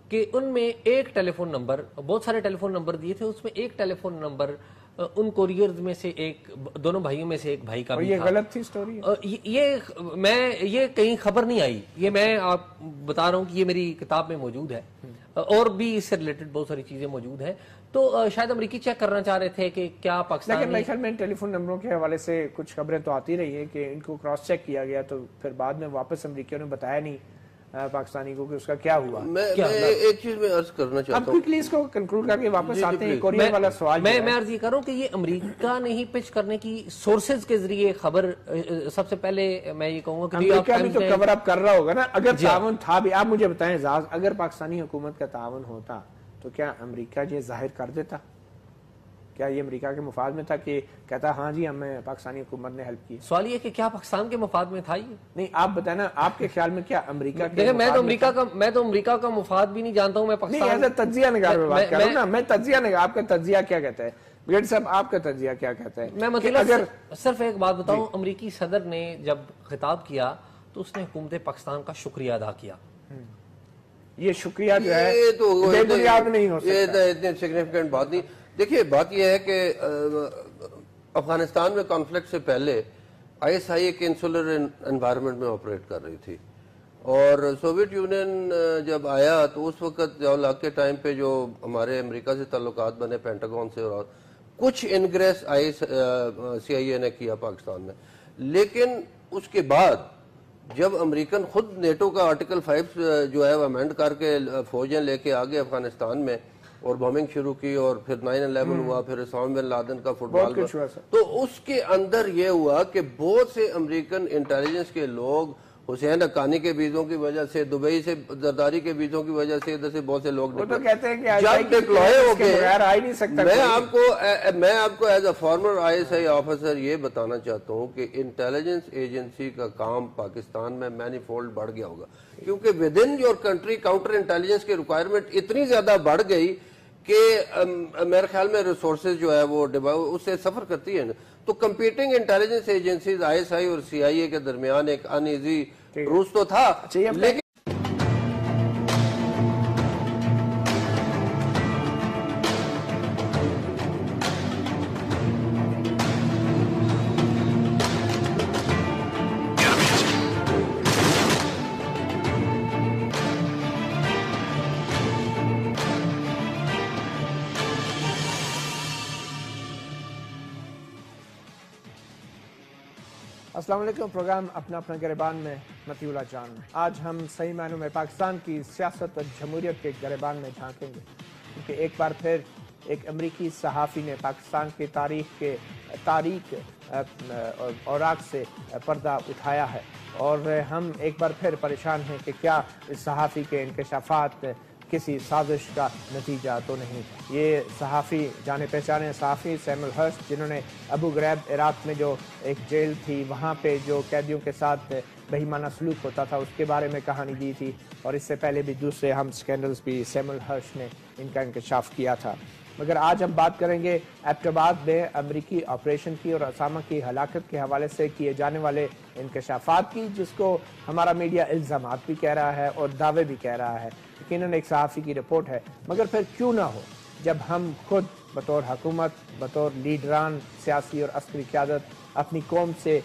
کہ ان میں ایک ٹیلی فون نمبر، بہت سارے ٹیلی فون نمبر دیے تھے، اس میں ایک ٹیلی فون نمبر ان کوریئرز میں سے ایک، دونوں بھائیوں میں سے ایک بھائی کا بھی تھا. یہ غلط تھی سٹوری؟ یہ کہیں خبر نہیں آئی، یہ میں آپ بتا رہا ہوں کہ یہ میری کتاب میں موجود ہے، اور بھی اس سے ریلیٹڈ بہت ساری چیزیں موجود ہیں. تو شاید امریکی چیک کرنا چاہ رہے تھے کہ کیا پاکستان، لیکن میرے خیال میں ٹیلی فون نمبروں کے حوالے سے کچھ خبریں تو آتی رہی ہیں کہ ان کو کراس چیک کیا گیا، تو پھر بعد میں واپس امریکیوں نے بتایا نہیں پاکستانی کو کہ اس کا کیا ہوا. میں ایک چیز میں عرض کرنا چاہتا ہوں، اب کوئکلی اس کو کنکلوڈ کر کے واپس آتے ہیں. کوریئر والا سوال میں عرض یہ کر رہا ہوں کہ یہ امریکہ نے ہی پچ کرنے کی سورسز کے ذریعے خبر، سب سے پہلے میں یہ کہوں گا کہ امریکہ بھی تو کور اپ کر رہا ہوگا نا. اگر تعاون تھا بھی، آپ مجھے بتائیں اعزاز، اگر پاکستانی حکومت کا تعاون ہوتا تو کیا امریکہ یہ ظاہر کر دیتا؟ کیا یہ امریکہ کے مفاد میں تھا کہ کہتا ہاں جی ہمیں پاکستانی حکومت نے ہیلپ کی؟ سوال یہ کہ کیا پاکستان کے مفاد میں تھا یہ؟ نہیں، آپ بتائیں نا، آپ کے خیال میں کیا امریکہ کے؟ دیکھیں، میں تو امریکہ کا مفاد بھی نہیں جانتا ہوں. میں پاکستان نہیں، تجزیہ نگار میں بات کر رہا ہوں نا، میں تجزیہ نگار. آپ کا تجزیہ کیا کہتا ہے بریڈ صاحب؟ آپ کا تجزیہ کیا کہتا ہے؟ میں مطلب صرف ایک بات بتاؤں، امریکی صدر نے جب خطاب کیا تو اس نے حکومت پاکستان کا شکریہ ادا کیا. یہ شکریہ جو ہے بے بنیاد نہیں ہو سکتا. یہ اتنی سگنیفیکنٹ بات نہیں. دیکھیے بات یہ ہے کہ افغانستان میں کانفلکٹ سے پہلے آئی ایس آئی ایک انسولر انوائرمنٹ میں آپریٹ کر رہی تھی، اور سوویت یونین جب آیا تو اس وقت لاک کے ٹائم پہ جو ہمارے امریکہ سے تعلقات بنے پینٹاگون سے، اور کچھ انگریس سی آئی اے نے کیا پاکستان میں. لیکن اس کے بعد جب امریکن خود نیٹو کا آرٹیکل 5 جو ہے وہ امینڈ کر کے فوجیں لے کے آگے افغانستان میں اور بومنگ شروع کی، اور پھر 9/11 ہوا، پھر اسامہ بن لادن کا فٹ بال، تو اس کے اندر یہ ہوا کہ بہت سے امریکن انٹیلیجنس کے لوگ حسین حقانی کے ویزوں کی وجہ سے، دبئی سے زرداری کے ویزوں کی وجہ سے، ادھر سے بہت سے لوگ جب ڈپلوائے ہو گئے. میں آپ کو as a former I S I officer یہ بتانا چاہتا ہوں کہ انٹیلیجنس ایجنسی کا کام پاکستان میں مینی فولڈ بڑھ گیا ہوگا، کیونکہ with in your country counter intelligence کی ریکوائرمنٹ اتنی زیادہ بڑھ گئی کہ میرے خیال میں ریسورسز جو ہے وہ اس سے سفر کرتی ہے نا. تو کمپیٹنگ انٹیلیجنس ایجنسیز آئی ایس آئی اور سی آئی اے کے درمیان ایک ان ایزی روز تو تھا، لیکن السلام علیکم. پروگرام اپنا گریبان میں مطیع اللہ جان. آج ہم صحیح معنوں میں پاکستان کی سیاست اور جمہوریت کے گریبان میں جھانکیں گے، کیونکہ ایک بار پھر ایک امریکی صحافی نے پاکستان کی تاریخ اوراق سے پردہ اٹھایا ہے، اور ہم ایک بار پھر پریشان ہیں کہ کیا اس صحافی کے انکشافات کسی سازش کا نتیجہ تو نہیں۔ یہ صحافی جانے پہچانے صحافی سیمول ہرش، جنہوں نے ابو غریب عراق میں جو ایک جیل تھی وہاں پہ جو قیدیوں کے ساتھ بہیمانہ سلوک ہوتا تھا اس کے بارے میں کہانی دی تھی، اور اس سے پہلے بھی دوسرے ہم سکینڈلز بھی سیمول ہرش نے ان کا انکشاف کیا تھا۔ مگر آج ہم بات کریں گے ایبٹ آباد میں امریکی آپریشن کی اور اسامہ کی ہلاکت کے حوالے سے کیے جانے والے انکشافات کی، جس کو ہمارا میڈیا الزامات بھی کہہ رہا ہے اور دعوے بھی کہہ رہا ہے، یقیناً ایک صحافی کی رپورٹ ہے۔ مگر پھر کیوں نہ ہو جب ہم خود بطور حکومت، بطور لیڈران سیاسی اور عسکری قیادت اپنی قوم سے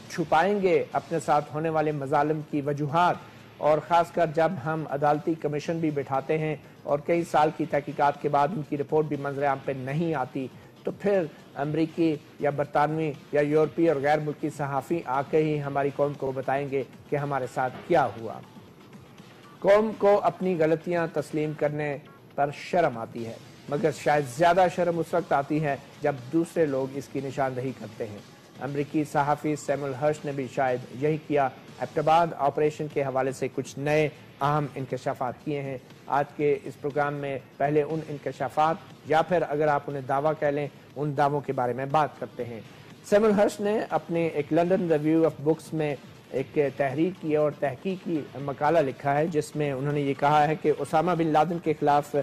چھپائیں گے اپنے ساتھ ہونے والے مظالم کی وجوہات، اور خاص کر جب ہم عدالتی کمیشن بھی بٹھاتے ہیں اور کئی سال کی تحقیقات کے بعد ان کی رپورٹ بھی منظر عام پہ نہیں آتی، تو پھر امریکی یا برطانوی یا یورپی اور غیر ملکی صحافی آ کے ہی ہماری قوم کو بتائیں گے کہ ہمارے ساتھ کیا ہوا۔ قوم کو اپنی غلطیاں تسلیم کرنے پر شرم آتی ہے، مگر شاید زیادہ شرم اس وقت آتی ہے جب دوسرے لوگ اس کی نشاندہی کرتے ہیں۔ امریکی صحافی سیمول ہرش نے بھی شاید یہی کیا۔ ایبٹ آباد آپریشن کے حوالے سے کچھ نئے اہم انکشافات کیے ہیں۔ آج کے اس پروگرام میں پہلے ان انکشافات یا پھر اگر آپ انہیں دعویٰ کہہ لیں ان دعووں کے بارے میں بات کرتے ہیں۔ سیمول ہرش نے اپنے ایک لنڈن ریویو آف بکس میں ایک تحریر کی اور تحقیقی مقالہ لکھا ہے، جس میں انہوں نے یہ کہا ہے کہ اسامہ بن لادن کے خلاف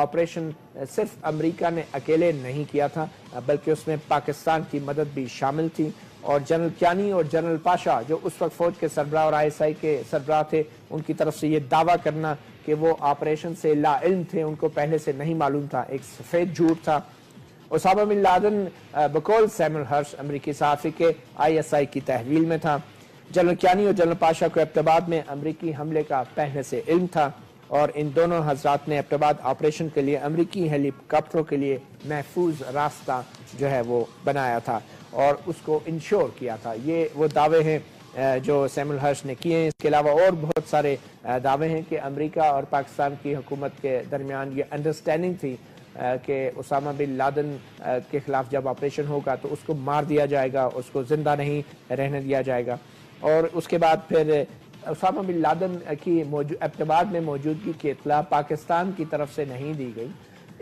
آپریشن صرف امریکہ نے اکیلے نہیں کیا تھا، بلکہ اس میں پاکستان کی مدد بھی شامل تھی، اور جنرل کیانی اور جنرل پاشا جو اس وقت فوج کے سربراہ اور ISI کے سربراہ تھے، ان کی طرف سے یہ دعویٰ کرنا کہ وہ آپریشن سے لا علم تھے، ان کو پہلے سے نہیں معلوم تھا، ایک سفید جھوٹ تھا۔ اسامہ بن لادن بقول سیمول ہرش امریکی صحافی کے ISI کی تحویل میں تھا۔ جنرل کیانی اور جنرل پاشا کو ایبٹ آباد میں امریکی حملے کا پہلے سے علم تھا، اور ان دونوں حضرات نے ایبٹ آباد آپریشن کے لیے امریکی ہیلی کاپٹروں کے لیے محفوظ راستہ جو ہے وہ بنایا تھا اور اس کو انشور کیا تھا۔ یہ وہ دعوے ہیں جو سیمول ہرش نے کیے ہیں۔ اس کے علاوہ اور بہت سارے دعوے ہیں کہ امریکہ اور پاکستان کی حکومت کے درمیان یہ انڈرسٹینڈنگ تھی کہ اسامہ بن لادن کے خلاف جب آپریشن ہوگا تو اس کو مار دیا جائے گا، اس کو زندہ نہیں رہنے دیا جائے گا، اور اس کے بعد پھر اسامہ بن لادن کی ایبٹ آباد میں موجودگی کی اطلاع پاکستان کی طرف سے نہیں دی گئی۔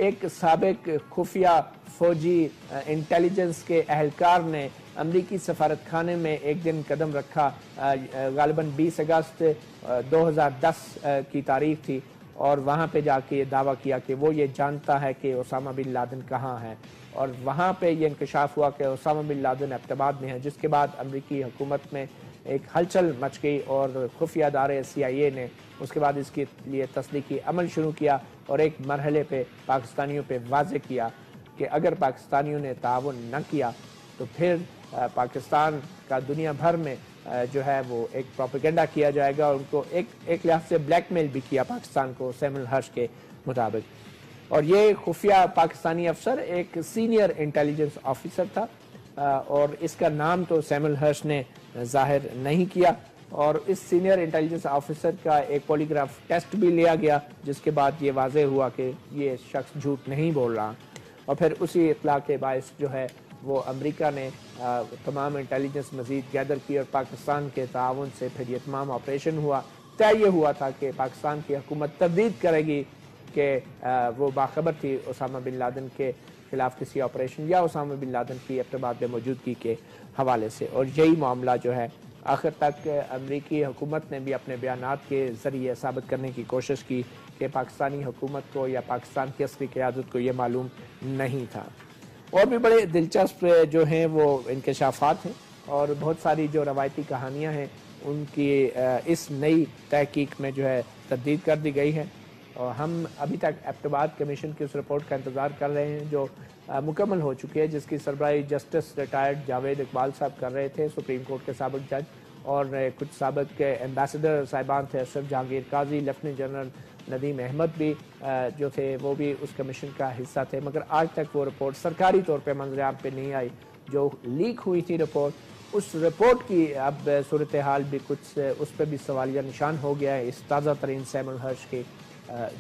ایک سابق خفیہ فوجی انٹیلیجنس کے اہلکار نے امریکی سفارت خانے میں ایک دن قدم رکھا، غالباً 20 اگست 2010 کی تاریخ تھی، اور وہاں پہ جا کے یہ دعویٰ کیا کہ وہ یہ جانتا ہے کہ اسامہ بن لادن کہاں ہے، اور وہاں پہ یہ انکشاف ہوا کہ اسامہ بن لادن ایبٹ آباد میں ہے، جس کے بعد امریکی حکومت میں ایک ہلچل مچ گئی اور خفیہ ادارے CIA نے اس کے بعد اس کے لیے تصدیقی عمل شروع کیا، اور ایک مرحلے پہ پاکستانیوں پہ واضح کیا کہ اگر پاکستانیوں نے تعاون نہ کیا تو پھر پاکستان کا دنیا بھر میں جو ہے وہ ایک پروپیگنڈا کیا جائے گا، اور ان کو ایک لحاظ سے بلیک میل بھی کیا پاکستان کو سیمول ہرش کے مطابق۔ اور یہ خفیہ پاکستانی افسر ایک سینئر انٹیلیجنس آفیسر تھا، اور اس کا نام تو سیمول ہرش نے ظاہر نہیں کیا، اور اس سینئر انٹیلیجنس آفیسر کا ایک پولیگراف ٹیسٹ بھی لیا گیا، جس کے بعد یہ واضح ہوا کہ یہ شخص جھوٹ نہیں بول رہا، اور پھر اسی اطلاع کے باعث جو ہے وہ امریکہ نے تمام انٹیلیجنس مزید گیدر کی، اور پاکستان کے تعاون سے پھر یہ تمام آپریشن ہوا۔ طے یہ ہوا تھا کہ پاکستان کی حکومت تردید کرے گی کہ وہ باخبر تھی اسامہ بن لادن کے خلاف کسی آپریشن یا اسامہ بن لادن کی ایبٹ آباد میں موجودگی کے حوالے سے، اور یہی معاملہ جو ہے آخر تک امریکی حکومت نے بھی اپنے بیانات کے ذریعے ثابت کرنے کی کوشش کی کہ پاکستانی حکومت کو یا پاکستان کی عسکری قیادت کو یہ معلوم نہیں تھا۔ اور بھی بڑے دلچسپ جو ہیں وہ انکشافات ہیں، اور بہت ساری جو روایتی کہانیاں ہیں ان کی اس نئی تحقیق میں جو ہے تردید کر دی گئی ہے، اور ہم ابھی تک ایبٹ آباد کمیشن کی اس رپورٹ کا انتظار کر رہے ہیں جو مکمل ہو چکی ہے، جس کی سربراہی جسٹس ریٹائرڈ جاوید اقبال صاحب کر رہے تھے، سپریم کورٹ کے سابق جج، اور کچھ سابق ایمبیسڈر صاحبان تھے، اشرف جہانگیر قاضی، لیفٹیننٹ جنرل ندیم احمد بھی جو تھے وہ بھی اس کمیشن کا حصہ تھے، مگر آج تک وہ رپورٹ سرکاری طور پہ منظر عام پہ نہیں آئی۔ جو لیک ہوئی تھی رپورٹ، اس رپورٹ کی اب صورتحال بھی کچھ اس پہ بھی سوالیہ نشان ہو گیا ہے اس تازہ ترین سیمول ہرش کی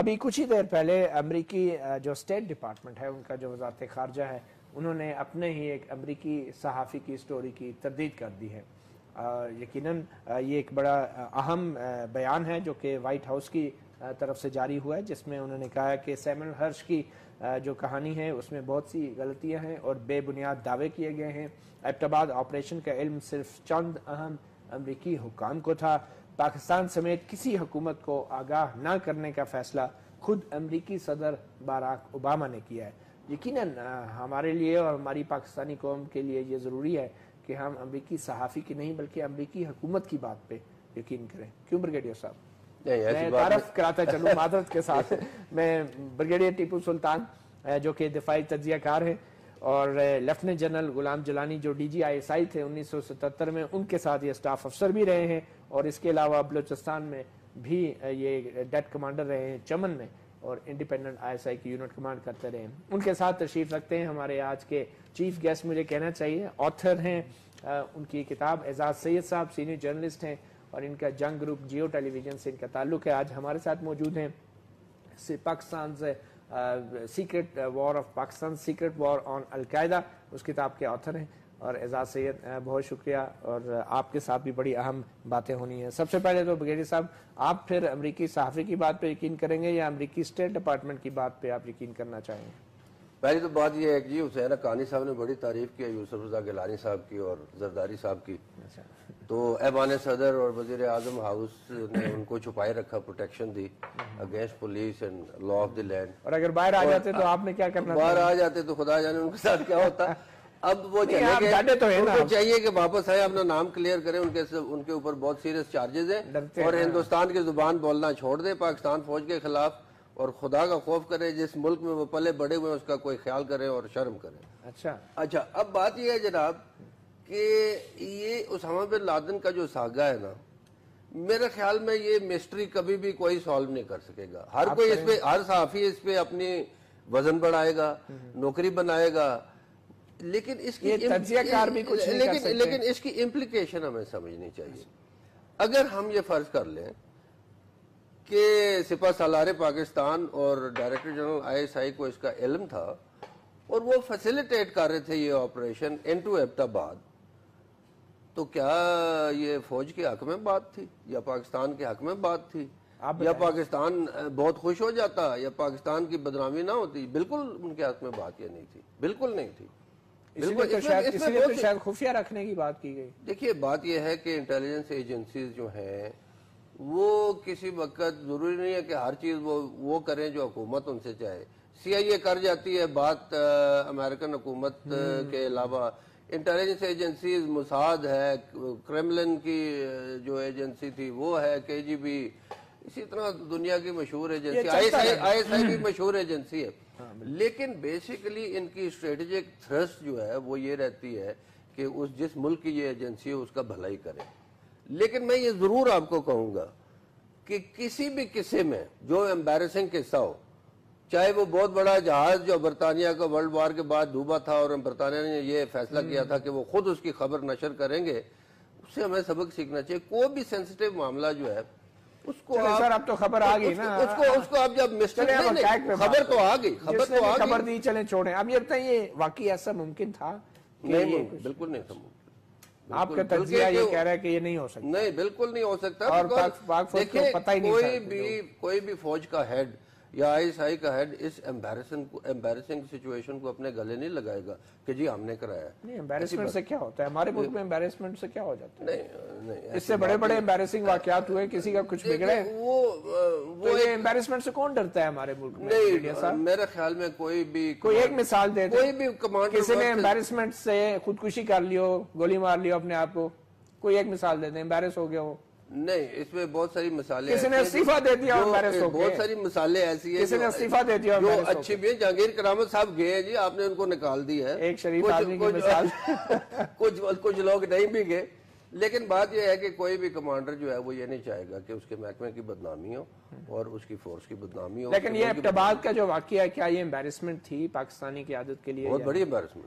ابھی کچھ ہی دیر پہلے امریکی جو اسٹیٹ ڈپارٹمنٹ ہے ان کا جو وزارت خارجہ ہے انہوں نے اپنے ہی ایک امریکی صحافی کی سٹوری کی تردید کر دی ہے. یقیناً یہ ایک بڑا اہم بیان ہے جو کہ وائٹ ہاؤس کی طرف سے جاری ہوا ہے، جس میں انہوں نے کہا کہ سیموئل ہرش کی جو کہانی ہے اس میں بہت سی غلطیاں ہیں اور بے بنیاد دعوے کیے گئے ہیں. ایبٹاباد آپریشن کا علم صرف چند اہم امریکی حکام کو تھا. پاکستان سمیت کسی حکومت کو آگاہ نہ کرنے کا فیصلہ خود امریکی صدر باراک اوباما نے کیا ہے. یقیناً ہمارے لیے اور ہماری پاکستانی قوم کے لیے یہ ضروری ہے کہ ہم امریکی صحافی کی نہیں بلکہ امریکی حکومت کی بات پہ یقین کریں. کیوں بریگیڈیئر صاحب؟ میں تعارف کراتا چلوں معذرت کے ساتھ، میں بریگیڈیئر ٹیپو سلطان جو کہ دفاعی تجزیہ کار ہیں، اور لیفٹیننٹ جنرل غلام جلانی جو ڈی جی آئی ایس آئی تھے 1977 میں، ان کے ساتھ یہ اسٹاف افسر بھی رہے ہیں، اور اس کے علاوہ بلوچستان میں بھی یہ ڈیٹ کمانڈر رہے ہیں چمن میں، اور انڈیپینڈنٹ آئی ایس آئی کی یونٹ کمانڈ کرتے رہے ہیں. ان کے ساتھ تشریف رکھتے ہیں ہمارے آج کے چیف گیسٹ، مجھے کہنا چاہیے آتھر ہیں ان کی کتاب، اعزاز سید صاحب سینئر جرنلسٹ ہیں، اور ان کا جنگ گروپ جیو ٹیلی ویژن سے ان کا تعلق ہے. آج ہمارے ساتھ موجود ہیں پاکستان سے secret war of Pakistan, secret war on Al Qaeda, اس کتاب کے آتھر ہیں. اور اعزاز سید بہت شکریہ، اور آپ کے ساتھ بھی بڑی اہم باتیں ہونی ہیں. سب سے پہلے تو بریگیڈیئر صاحب، آپ پھر امریکی صحافی کی بات پہ یقین کریں گے یا امریکی اسٹیٹ ڈپارٹمنٹ کی بات پہ آپ یقین کرنا چاہیں گے؟ پہلی تو بات یہ ہے کہ جی حسین حقانی صاحب نے بڑی تعریف کی یوسف رضا گیلانی صاحب کی اور زرداری صاحب کی، تو ایوان صدر اور وزیر اعظم ہاؤس نے ان کو چھپائے رکھا، پروٹیکشن دی against police and law of the land. اور اگر باہر آ جاتے تو آپ نے کیا کرنا؟ باہر آ جاتے تو خدا جانے ان کے ساتھ کیا ہوتا. اب وہ چلے گئے، ان کو چاہیے کہ واپس آئے، اپنا نام کلیئر کریں. ان کے اوپر بہت سیریس چارجز ہیں، اور ہندوستان کی زبان بولنا چھوڑ دیں پاکستان فوج کے خلاف، اور خدا کا خوف کرے. جس ملک میں وہ پلے بڑے ہوئے اس کا کوئی خیال کریں اور شرم کریں. اچھا اب بات یہ ہے جناب کہ یہ اسامہ بن لادن کا جو ساگا ہے نا، میرے خیال میں یہ مسٹری کبھی بھی کوئی سالو نہیں کر سکے گا. ہر کوئی اس پہ، ہر صحافی اس پہ اپنی وزن بڑھائے گا، نوکری بنائے گا، لیکن اس کی لیکن اس کی امپلیکیشن ہمیں سمجھنی چاہیے. اگر ہم یہ فرض کر لیں کہ سپہ سالار پاکستان اور ڈائریکٹر جنرل آئی ایس آئی کو اس کا علم تھا اور وہ فیسیلیٹیٹ کر رہے تھے یہ آپریشن انٹو ایبٹاباد، تو کیا یہ فوج کے حق میں بات تھی یا پاکستان کے حق میں بات تھی؟ یا پاکستان بہت خوش ہو جاتا یا پاکستان کی بدنامی نہ ہوتی؟ بالکل ان کے حق میں بات یہ نہیں تھی، بالکل نہیں تھی. شاید خفیہ رکھنے کی بات کی گئی. دیکھیے بات یہ ہے کہ انٹیلیجنس ایجنسیز جو ہیں وہ کسی وقت ضروری نہیں ہے کہ ہر چیز وہ کریں جو حکومت ان سے چاہے. سی آئی اے کر جاتی ہے بات امریکن حکومت کے علاوہ. انٹیلیجنس ایجنسیز موساد ہے، کریملن کی جو ایجنسی تھی وہ ہے کے جی بی، اسی طرح دنیا کی مشہور ایجنسی آئی ایس آئی بھی مشہور ایجنسی ہے. لیکن بیسیکلی ان کی اسٹریٹجک تھرسٹ جو ہے وہ یہ رہتی ہے کہ اس جس ملک کی یہ ایجنسی ہے اس کا بھلائی کرے. لیکن میں یہ ضرور آپ کو کہوں گا کہ کسی بھی قصے میں جو ایمبیرسنگ قصہ ہو، چاہے وہ بہت بڑا جہاز جو برطانیہ کا ورلڈ وار کے بعد ڈوبا تھا اور برطانیہ نے یہ فیصلہ کیا تھا کہ وہ خود اس کی خبر نشر کریں گے، اس سے ہمیں سبق سیکھنا چاہیے. کوئی بھی سینسٹیو معاملہ جو ہے اس کو سر اب تو خبر آ گئی نا، اس کو اب جب خبر تو آ گئی، خبر دی، چلیں چھوڑیں. اب یہ بتائیے واقعی ایسا ممکن تھا؟ نہیں، بالکل نہیں تھا ممکن. آپ کا تجزیہ یہ کہہ رہا ہے کہ یہ نہیں ہو سکتا؟ نہیں، بالکل نہیں ہو سکتا. اور پاک فوج کو پتہ ہی نہیں تھا. کوئی بھی فوج کا ہیڈ یا آئی ایس آئی کا ہیڈ اس ایمبیرسنگ سچویشن کو اپنے گلے نہیں لگائے گا کہ جی ہم نے کرایا. نہیں، ایمبیرسمنٹ سے کیا ہوتا ہے ہمارے ملک میں؟ ایمبیرسمنٹ سے کیا ہو جاتا ہے؟ نہیں، اس سے بڑے بڑے ایمبیرسنگ واقعات ہوئے، کسی کا کچھ بگڑے. وہ ایمبیرسمنٹ سے کون ڈرتا ہے ہمارے ملک میں؟ نہیں، میرے خیال میں کوئی ایک مثال دے دیں. کوئی بھی کمانڈر کسی نے ایمبیرسمنٹ سے خودکشی کر لیو، گولی مار لیو اپنے آپ کو، کوئی ایک مثال دے دیں ایمبیرس ہو گیا ہو. نہیں، اس میں بہت ساری مثالیں، کسی نے استعفیٰ دے دیا، بہت ساری مثالیں ایسی ہیں کسی نے استعفیٰ دے دیا جو اچھی بھی ہیں. جہانگیر کرامت صاحب گئے جی، آپ نے ان کو نکال دی ہے. ایک شریف آدمی کی مثال. کچھ لوگ نہیں بھی گئے. لیکن بات یہ ہے کہ کوئی بھی کمانڈر جو ہے وہ یہ نہیں چاہے گا کہ اس کے محکمے کی بدنامی ہو اور اس کی فورس کی بدنامی ہو. لیکن یہ ایبٹاباد کا جو واقعہ ہے، کیا یہ ایمبیرسمنٹ تھی پاکستانی قیادت کے لیے؟ بہت بڑی ایمبیرسمنٹ.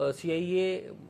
CIA,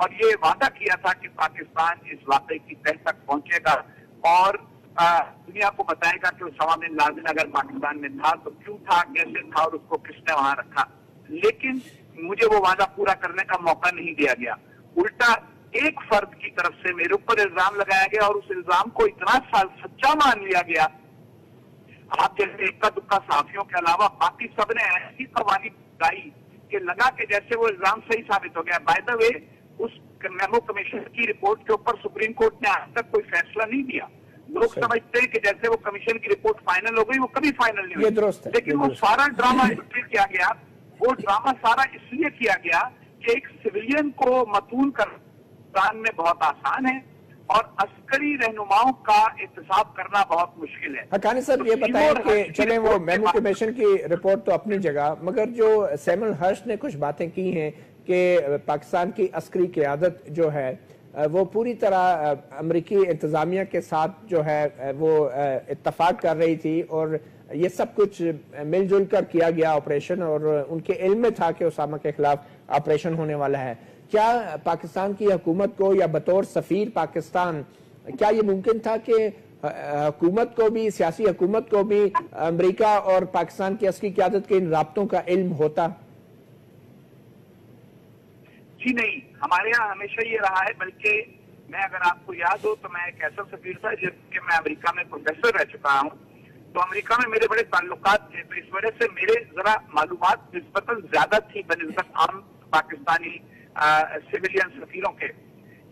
اور یہ وعدہ کیا تھا کہ پاکستان اس واقعے کی تہ تک پہنچے گا اور دنیا کو بتائے گا کہ اسامہ بن لادن اگر پاکستان میں تھا تو کیوں تھا، کیسے تھا اور اس کو کس نے وہاں رکھا. لیکن مجھے وہ وعدہ پورا کرنے کا موقع نہیں دیا گیا. الٹا ایک فرد کی طرف سے میرے اوپر الزام لگایا گیا اور اس الزام کو اتنا سچا مان لیا گیا. آپ جیسے اکا دکا صحافیوں کے علاوہ باقی سب نے ایسی قوانین لگائی کہ لگا کہ جیسے وہ الزام صحیح ثابت ہو گیا. بائی دا وے اس میمو کمیشن کی رپورٹ کے اوپر سپریم کورٹ نے آج تک کوئی فیصلہ نہیں دیا. لوگ سمجھتے ہیں کہ جیسے وہ کمیشن کی رپورٹ فائنل ہو گئی، وہ کبھی فائنل نہیں ہوئی. لیکن وہ سارا ڈرامہ اس لیے کیا گیا، وہ ڈرامہ سارا اس لیے کیا گیا کہ ایک سویلین کو متون کرنا میں بہت آسان ہے اور عسکری رہنماؤں کا احتساب کرنا بہت مشکل ہے. حقانی صاحب یہ بتائیں کہ چلیں وہ میمو کمیشن کی رپورٹ تو اپنی جگہ، مگر جو سیمول ہرش نے کچھ باتیں کی ہیں کہ پاکستان کی عسکری قیادت جو ہے وہ پوری طرح امریکی انتظامیہ کے ساتھ جو ہے وہ اتفاق کر رہی تھی اور یہ سب کچھ مل جل کر کیا گیا آپریشن، اور ان کے علم میں تھا کہ اسامہ کے خلاف آپریشن ہونے والا ہے. کیا پاکستان کی حکومت کو یا بطور سفیر پاکستان کیا یہ ممکن تھا کہ حکومت کو بھی، سیاسی حکومت کو بھی امریکہ اور پاکستان کی عسکری قیادت کے ان رابطوں کا علم ہوتا؟ جی نہیں، ہمارے یہاں ہمیشہ یہ رہا ہے. بلکہ میں اگر آپ کو یاد ہو تو میں ایک ایسا سفیر تھا جب کہ میں امریکہ میں پروفیسر رہ چکا ہوں، تو امریکہ میں میرے بڑے تعلقات تھے، تو اس وجہ سے میرے ذرا معلومات نسبتاً زیادہ تھی بنسبت عام پاکستانی سویلین سفیروں کے.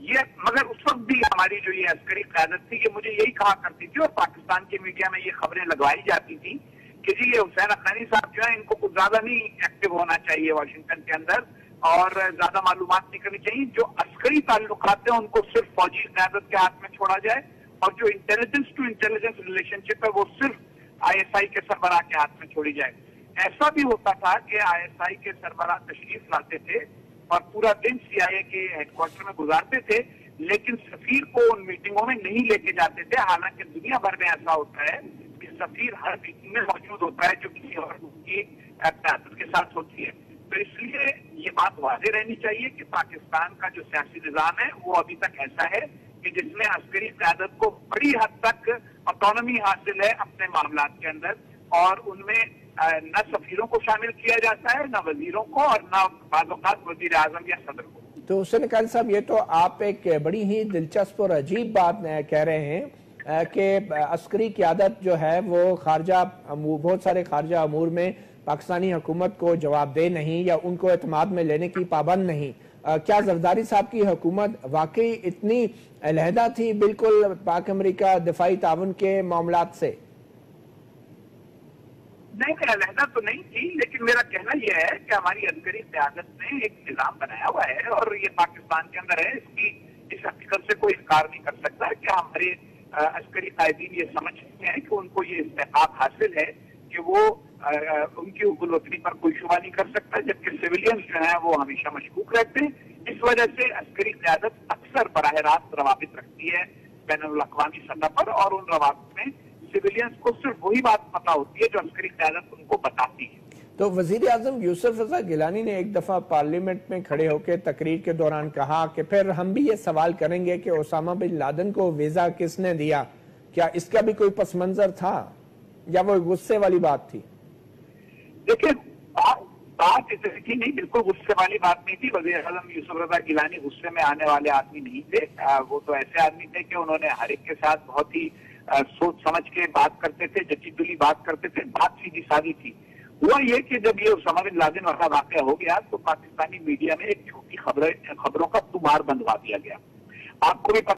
یہ مگر اس وقت بھی ہماری جو یہ عسکری قیادت تھی یہ مجھے یہی کہا کرتی تھی اور پاکستان کے میڈیا میں یہ خبریں لگوائی جاتی تھی کہ جی یہ حسین حقانی صاحب جو ہیں ان کو کچھ زیادہ نہیں ایکٹیو ہونا چاہیے واشنگٹن کے اندر اور زیادہ معلومات نہیں کرنی چاہیے. جو عسکری تعلقات ہیں ان کو صرف فوجی قیادت کے ہاتھ میں چھوڑا جائے اور جو انٹیلیجنس ٹو انٹیلیجنس ریلیشن شپ ہے وہ صرف آئی ایس آئی کے سربراہ کے ہاتھ میں چھوڑی جائے. ایسا بھی ہوتا تھا کہ آئی ایس آئی کے سربراہ تشریف لاتے تھے اور پورا دن سی آئی اے کے ہیڈ کوارٹر میں گزارتے تھے، لیکن سفیر کو ان میٹنگوں میں نہیں لے کے جاتے تھے. حالانکہ دنیا بھر میں ایسا ہوتا ہے کہ سفیر ہر میٹنگ میں موجود ہوتا ہے جو کسی اور کی قیادت کے ساتھ ہوتی ہے. تو اس لیے یہ بات واضح رہنی چاہیے کہ پاکستان کا جو سیاسی نظام ہے وہ ابھی تک ایسا ہے کہ جس میں عسکری قیادت کو بڑی حد تک آٹونومی حاصل ہے اپنے معاملات کے اندر، اور ان میں نہ سفیروں کو شامل کیا جاتا ہے، نہ وزیروں کو، اور نہ بعض اوقات وزیر اعظم یا صدر کو. تو حسین حقانی صاحب یہ تو آپ ایک بڑی ہی دلچسپ اور عجیب بات کہہ رہے ہیں کہ عسکری قیادت جو ہے وہ خارجہ بہت سارے خارجہ امور میں پاکستانی حکومت کو جواب دہ نہیں یا ان کو اعتماد میں لینے کی پابند نہیں. کیا زرداری صاحب کی حکومت واقعی اتنی علیحدہ تھی بالکل پاک امریکہ دفاعی تعاون کے معاملات سے؟ نہیں، علیحدہ تو نہیں تھی، لیکن میرا کہنا یہ ہے کہ ہماری عسکری قیادت نے ایک نظام بنایا ہوا ہے اور یہ پاکستان کے اندر ہے. اس حقیقت سے کوئی انکار نہیں کر سکتا کہ ہمارے عسکری قائدین یہ سمجھتے ہیں کہ ان کو یہ استحقاق حاصل ہے کہ وہ ان کی حقوق الوطنی پر کوئی شبہ نہیں کر سکتا، جبکہ سویلینز جو ہیں وہ ہمیشہ مشکوک رہتے ہیں. اس وجہ سے عسکری قیادت اکثر براہ راست روابط رکھتی ہے بین الاقوامی سطح پر، اور ان روابط میں سویلینز کو صرف وہی بات پتا ہوتی ہے جو عسکری قیادت ان کو بتاتی ہے. تو وزیر اعظم یوسف رضا گیلانی نے ایک دفعہ پارلیمنٹ میں کھڑے ہو کے تقریر کے دوران کہا کہ پھر ہم بھی یہ سوال کریں گے کہ اسامہ بن لادن کو ویزا کس نے دیا. کیا اس کا بھی کوئی پس منظر تھا یا وہ غصے والی بات تھی؟ دیکھیں بات اس کی نہیں، بالکل غصے والی بات نہیں تھی. وزیر اعظم یوسف رضا گیلانی غصے میں آنے والے آدمی نہیں تھے. وہ تو ایسے آدمی تھے کہ انہوں نے ہر ایک کے ساتھ بہت ہی سوچ سمجھ کے بات کرتے تھے، جچی تلی بات کرتے تھے. بات سیدھی سادی تھی. ہوا یہ کہ جب یہ اسامہ بن لادن والا واقعہ ہو گیا تو پاکستانی میڈیا میں ایک چھوٹی خبروں کا تمار بندوا دیا گیا. آپ کو بھی